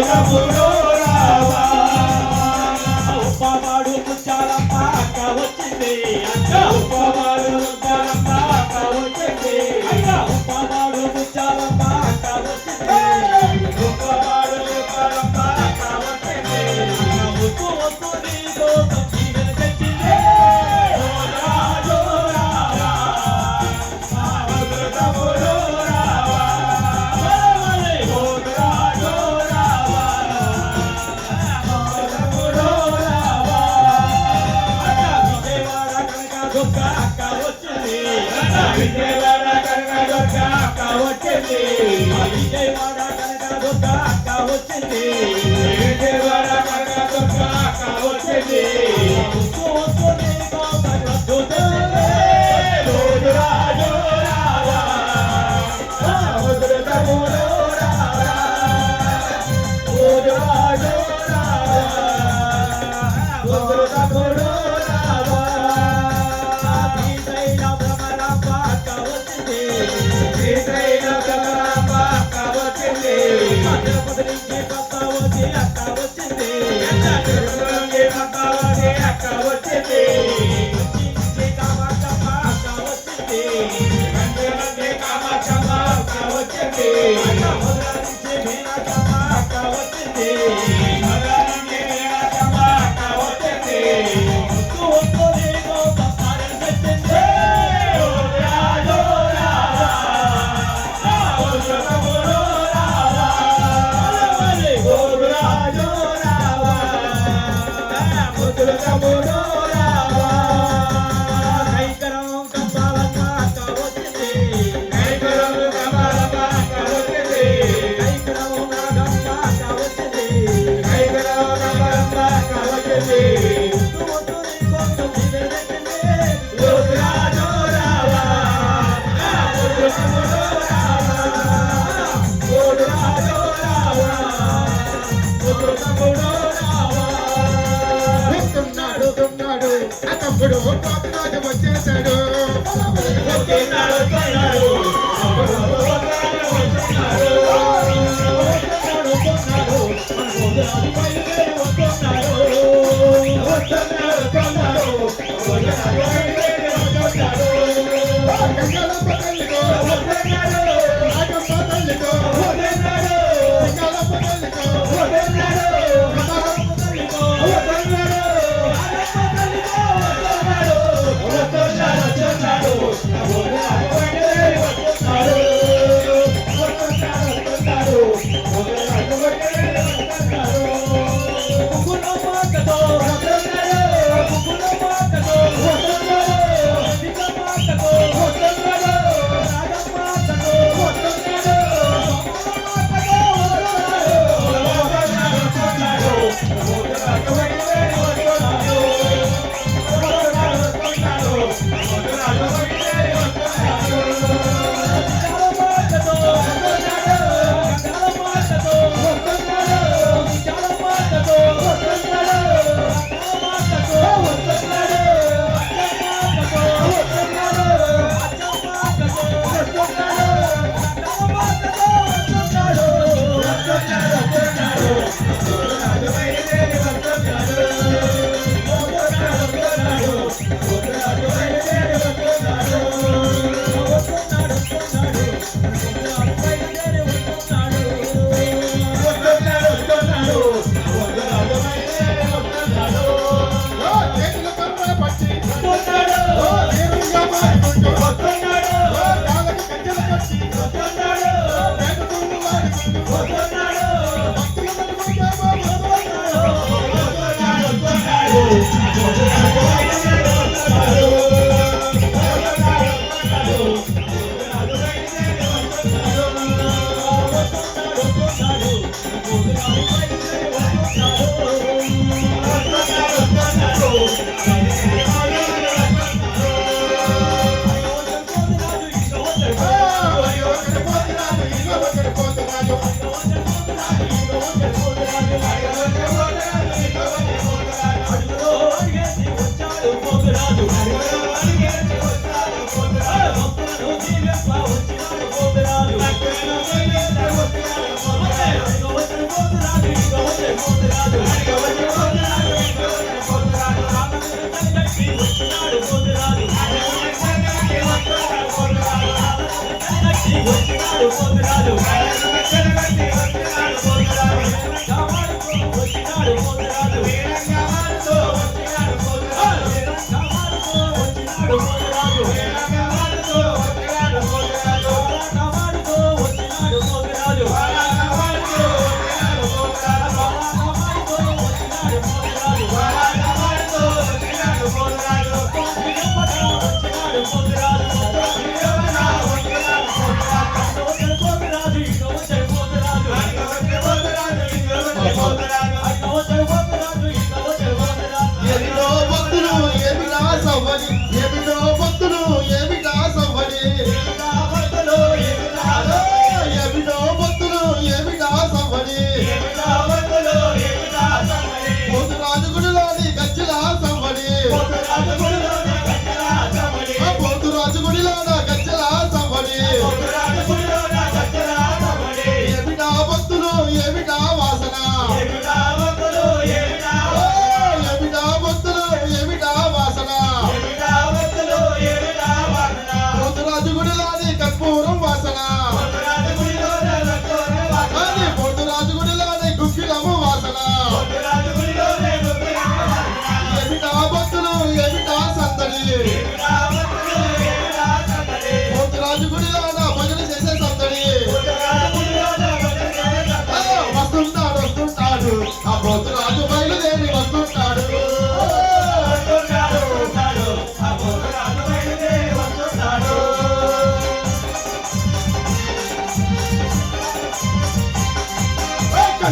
తమ్ముడు రావా ఉప్పవాడు ముచ్చాలమ్మ అక్క వచ్చింది అక్క ఉప్పవాడు ముచ్చాలమ్మ అక్క వచ్చింది అక్క ఉప్పవాడు ముచ్చాలమ్మ అక్క వచ్చింది ఉప్పవాడు ముచ్చాలమ్మ అక్క వచ్చింది ఉప్పు వస్తు నీ కోసం జీవన తెచ్చింది రాజు రావా తమ్ముడు రావా రాజు రావా తమ్ముడు రావా విజయవాడ కనక దుర్గ అక్క వచ్చింది విజయవాడ కనక దుర్గ అక్క వచ్చింది విజయవాడ కనక దుర్గ అక్క వచ్చింది విజయవాడ కనక దుర్గ అక్క వచ్చింది రాజు రావా తమ్ముడు రావా రాజు రావా తమ్ముడు రావా శ్రీశైల భ్రమరాంబ అక్క వచ్చింది శ్రీశైల భ్రమరాంబ అక్క వచ్చింది తిరుపతి నుంచి పద్మావతి అక్క వచ్చింది తిరుపతి నుంచి పద్మావతి అక్క వచ్చింది కామాక్షమ్మ అక్క వచ్చింది కామాక్షమ్మ అక్క వచ్చింది మధుర నుంచి మీనాక్షమ్మ అక్క వచ్చింది మధుర నుంచి మీనాక్షమ్మ అక్క వచ్చింది రాజు రావా తమ్ముడు రావా రాజు రావా తమ్ముడు రావా కైకరం కంపాలమ్మ అక్క వచ్చింది కైకరం కంపాలమ్మ అక్క వచ్చింది కైకరం నాగమ్మ అక్క వచ్చింది కైకరం నాగమ్మ అక్క వచ్చింది రాజు రావా తమ్ముడు రావా రాజు రావా తమ్ముడు రావా వస్తున్నాడు ఆ తమ్ముడు పోతురాజు వచ్చేసాడు గంగలమ్మ తల్లికో నాగమ్మ తల్లికో గంగలమ్మ తల్లికో రాజు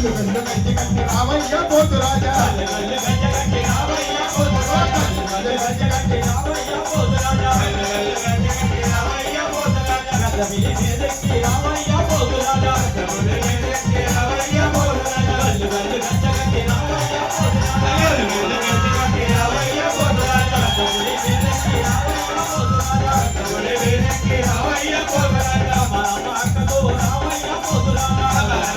కళ్ళు కళ్ళు కంచి కంచి రావయ్య పోతు రాజా కళ్ళు గంజ గంటి రావయ్య పోతు రాజా కళ్ళు గంజ గంటి రావయ్య పోతు రాజా కళ్ళు గంజ గంటి రావయ్య పోతు రాజా కదమిలి మీదకి రావయ్య పోతు రాజా కదమిలి మీదకి రావయ్య పోతు రాజా కళ్ళు గంజ గంటి రావయ్య పోతు రాజా కళ్ళు గంజ గంటి రావయ్య పోతు రాజా కదమిలి మీదకి రావయ్య పోతు రాజా కదమిలి మీదకి రావయ్య పోతు రాజా మామకతో రావయ్య పోతు రాజా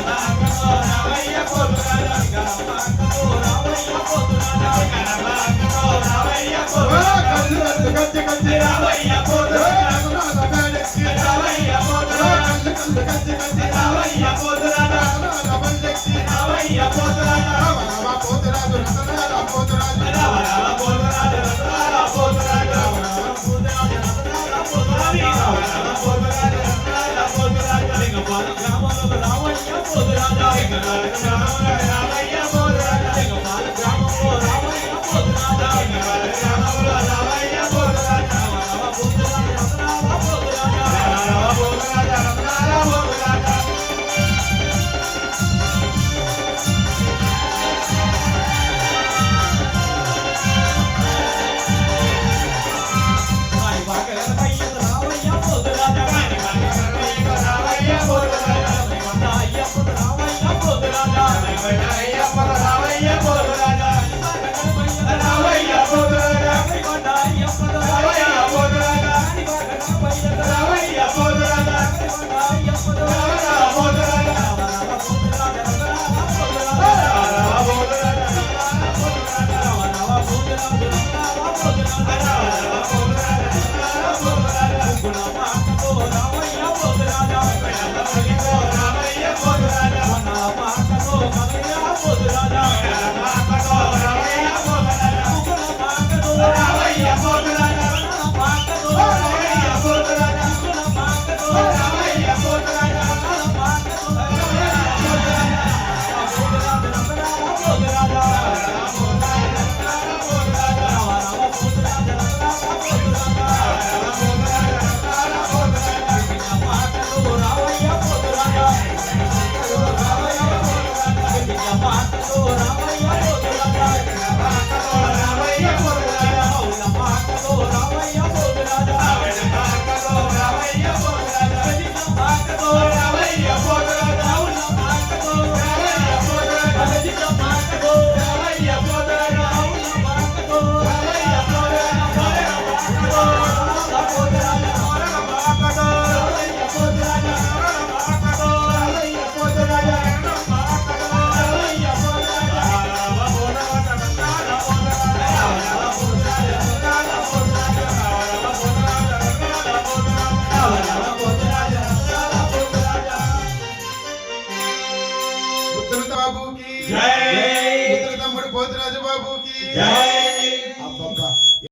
మామకతో రావయ్య పోతు రాజా మామకతో రావయ్య పోతు రాజా మామకతో రావయ్య పోతు రాజా కళ్ళు కళ్ళు కంచి కంచి రావయ్య పోతు రాజా రఘునాథ మేడెక్కి రావయ్య పోతు రాజా కళ్ళు కళ్ళు కంచి కంచి రావయ్య పోతు రాజా రఘునాథ బండెక్కి రావయ్య పోతు రాజా రామ రామ పోతు రాజు రతనాల పోతు రాజు రామ రామ పోతు రాజా రత్నాల పోతు రాజా రామ రామ పోతు రాజా రత్నాల పోతు రాజా రామ రామ పోతు రాజా రత్నాల పోతు రాజా లింగపాల గ్రామంలో రావయ్య పోతు రాజా లింగపాల గ్రామంలో రావయ్య పోతు రాజా లింగపాల గ్రామంలో రావయ్య పోతు రాజా లింగపాల గ్రామంలో రావయ్య పోతు రాజా రామ రామ పోతు రాజా రత్నాల పోతు రాజా రామ రామ పోతు రాజా రత్నాల పోతు రాజా కాని బాగరపయ్య రావయ్య పోతు రాజా కాని బాగరపయ్య రావయ్య పోతు రాజా కొండయ్య పోతు రావయ్య పోతు రాజా కొండయ్య పోతు రావయ్య పోతు రాజా రావయ్య పోతు రాజా కొండయ్య పోతు రావయ్య పోతు రాజా కాని బాగరపయ్య రావయ్య పోతు రాజా కొండయ్య పోతు రావయ్య పోతు రాజా రామ పోతు రాజా రామ పోతు రాజా రామ పోతు రాజా రామ పోతు రాజా రామ పోతు రాజా రామ పోతు రాజా రామ పోతు రాజా గుణమాకతో రావయ్య పోతు రాజా గుణమాకతో రావయ్య పోతు రాజా గుణమాకతో కమయ్య పోతు రాజా గుణమాకతో రావయ్య పోతు రాజా గుణమాకతో రావయ్య పోతు రాజా గుణమాకతో రావయ్య పోతు రాజా గుణమాకతో రావయ్య పోతు రాజా గుణమాకతో ఉత్తర బాబుకి జై ఉత్తర తమ్ముడు పోతురాజు బాబుకి జై